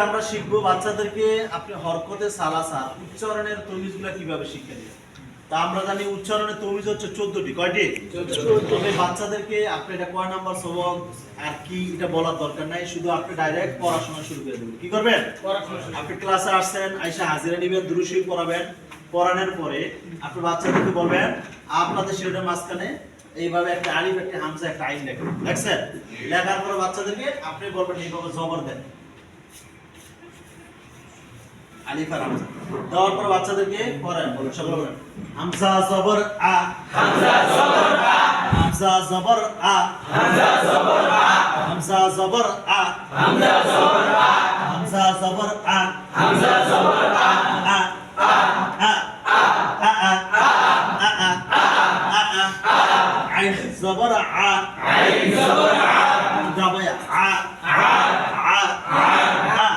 আমরা শিখবো বাচ্চাদেরকে আপনি হরকতে সালাসার উচ্চারণের তমিজগুলো কিভাবে শিক্ষা দিবেন। তা আমরা জানি উচ্চারণের তমিজ হচ্ছে 14টি। কয়টি? 14। তবে বাচ্চাদেরকে আপনি এটা কয় নাম্বার সবক আর কি এটা বলার দরকার নাই, শুধু আপনি ডাইরেক্ট পড়াশোনা শুরু করে দেবেন। কি করবেন? আপনি ক্লাসে আসছেন, আইসা হাজিরা নিবেন, দুরূদ শরীফ পড়াবেন। পড়ানোর পরে আপনি বাচ্চাদেরকে বলবেন আপনাদের শিরোনামের মাঝখানে এইভাবে একটা আলিফ, একটা হামজা, একটা আইন লেখেন। দেখছেন? লেখার পরে বাচ্চাদেরকে আপনি বলবেন এইভাবে জবর দেন, আলিফ আর হামজা দেওয়ার পর বাচ্চাদেরকে পড়েন। বলেন সকলে বলেন হামজা জবর আ, হামজা জবর আ, হামজা জবর আ, হামজা জবর আ, হামজা জবর আ, হামজা জবর আ, হামজা জবর আ, হামজা জবর আ, আ আ আ আ আ আ আ আইন জবর আ, আইন জবর আ, গাবায়া আ আ আ আ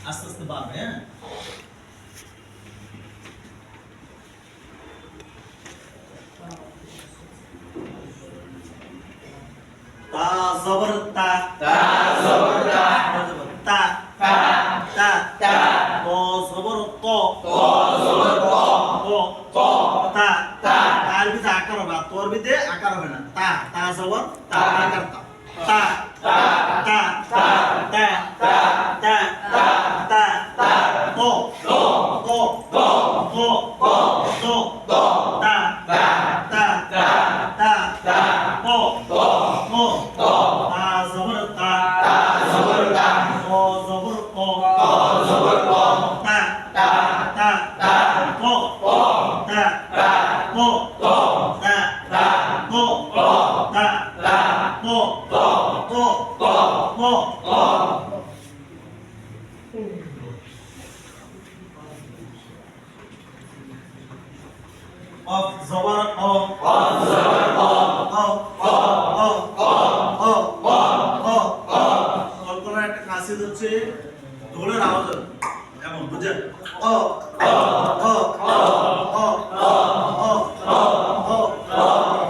আস্তে আস্তে বাড়বে। হ্যাঁ, তা জবর তা, তা জবর তা, তা তা তা তা, ত জবর ত, ত জবর ত, ত তা তা, তার ভিতরে আকার হবে, তোর ভিতরে আকার হবে না। তা তা জবর তা, আকার তা, তা তা তা তা তা তা তা তা তা, ত ত ত ত ত ত ত তা তা তা তা তা তা, ত ত ত ত, তা জবর তা, তা জবর তা, ত জবর ত, ত জবর ত, তা তা তা তা, ত ত তা তা, ত ত তা তা, ত ত তা তা, ত ত ত ত ত ত। অফ জবর অ, অফ জবর অ, অ অ অ অ অ অ অ। কল্পনার একটা কাসিদ হচ্ছে ঢোলের আওয়াজ হবে এমন, বুঝেন? অ অ অ অ অ অ অ অ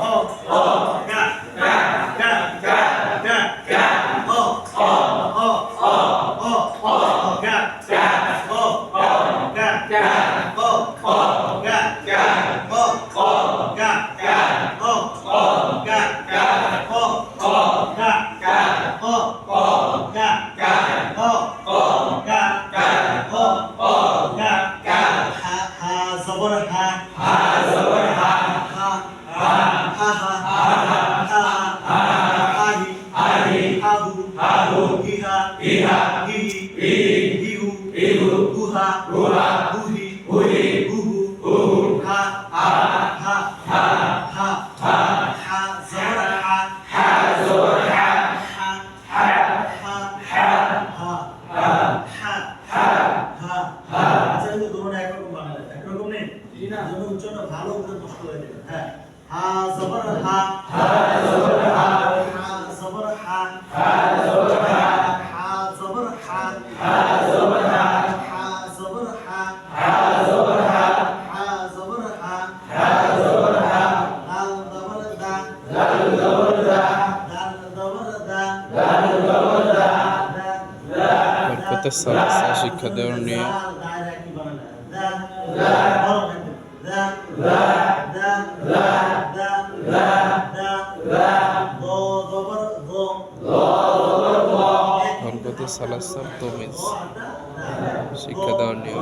অ অ গা গা গা গা গা গা, অ অ অ অ অ অ গা গা, অ অ গা গা, অ অ গা গা, অ অ গা গা, অ অ গা গা, অ অ গা গা, অ অ গা গা, অ অ গা গা, অ অ গা গা। হা হা জবর হা, হা জবর হা, হা হা হা হা হা হা হাহি, হাহি হাহু, হাহু হিহা, হিহা হি হি হিহু, হিহু হুহা, হুহা হুহি, হুহি হুহু, হুহু হা হা হা হা হা হা হা জবর হা, হা জবর হা, হা হা হা হা হা হা হা হা হা হা। আচ্ছা, কিন্তু দুটোটা একরকম বানালে একরকম নেই, জন্য উচ্চারণটা ভালো করে কষ্ট করে দেবেন। হ্যাঁ, হা জবর হা, হা জবর হা, হা জবর হা, হা জবর হা, হা জবর হা, হা জবর হা, হা জবর হা, হা জবর হা, হা জবর হা, হা জবর হা, দাল জবর দা, দাল জবর দা, দাল জবর দা, দাল জবর দা, বরকতে সালাসা শিক্ষা দেওয়ার নিয়ম। বরকতে সালাসার তমিজ শিক্ষা দেওয়ার নিয়ম।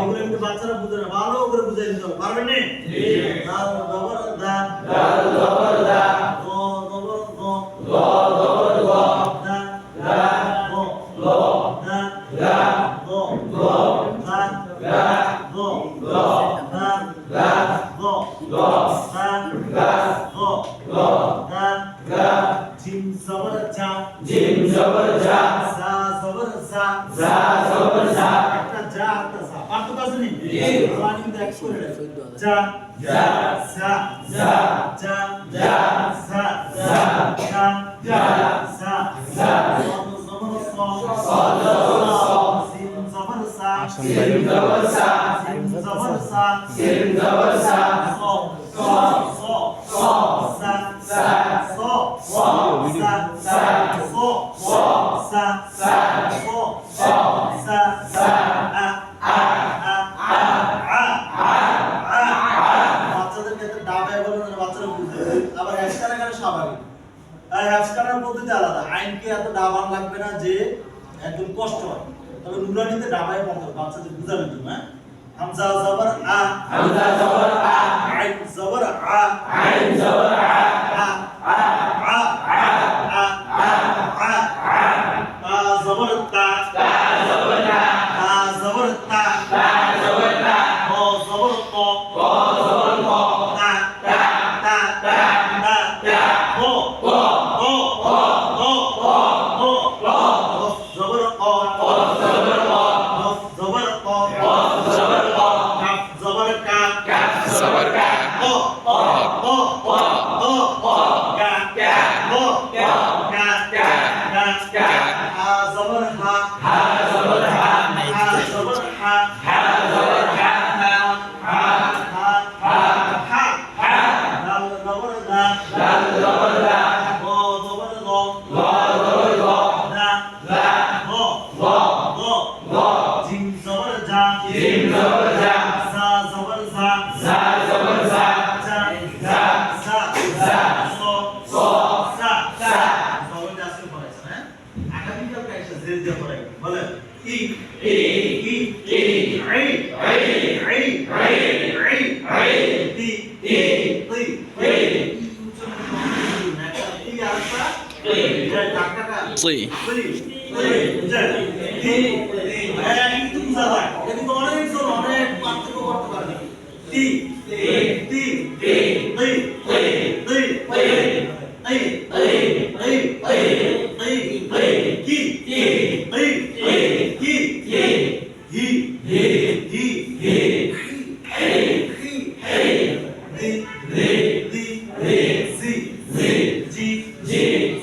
এগুলো কিন্তু বাচ্চারা বুঝে না, ভালো করে বুঝাই দিতে হবে। পারবেন নি? দাল জবর দা, দাল জবর দা, দ জবর দ, দ জবর দ, দা দা দ দ, দা দা দ দ, দা দা দ দ, দা দা দ দ, দা দা দ দ, দা দা। জিম জবর জা, জিম জবর জা, জা জবর জা, জা জবর জা, একটা জা একটা জা, পার্থক্য আছে নি? জবানি কিন্তু এক করে জা জা জা জা জা জা জা জা সা জবর স সিন জবর সা আসন বাইরে ফেলো। সিন জবর সা স বাচ্চাদেরকে এত ডাবায় বলে না, বাচ্চারা বুঝে। আবার হ্যাশকার এখানে স্বাভাবিক, আর হ্যাশকারের পদ্ধতি আলাদা। আইনকে এত ডাবান লাগবে না যে একদম কষ্ট হয়, তবে নুরানিতে ডাবায় পড়তে হবে বাচ্চাদের বুঝানোর জন্য। হ্যাঁ, হামজা জবর আ, হামজা জবর আ, আইন জবর আ, আইন জবর আ, আ আ আ আ আ আ জবর তা, তা জবর তা, তা জবর তা, তা জবর তা, ব জবর ক, ব জবর ক, তা তা তা তা তা তা ব ব ব ব ব ব ব জবর ক, ক জবর ক, জবর ক, জবর ক, কাফ জবর কা, কাফ জবর কা, ক ক ক ক ক কা কা ক কা কা কা কা কা হা জবর হা, হা জবর হা, হা জবর হা, হা জবর হা, হা হা হা হা হা হা দাল জবর দা, দাল জবর দা, গ জবর গ, গ জবর গ, দা দা গ গ গ গ জিম জবর জা, জিম জবর জা, জা জবর জা, জা জবর জা, জা জা জা জা স স সা সা জবর জা সে পড়াইছেন। হ্যাঁ, আগামীকাল কাইসা জেল দিয়ে পড়াই বলেন ই ই ই ই আই আই আই আই আই আই তি তি তি তি ই আলফা ই টাকা জি তি তি কিন্তু বুঝা যায়, কিন্তু অনেক জন অনেক পার্থক্য করতে পারবে। তি তি তি তি তি তি তি এই এই এই এই এই এই কি কি এই এই কি কি হি হি হি হি hey hey ri ri ri ri si si ji ji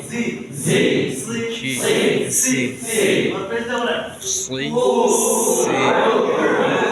si si si si si si और फिर से बोला sleep, sleep.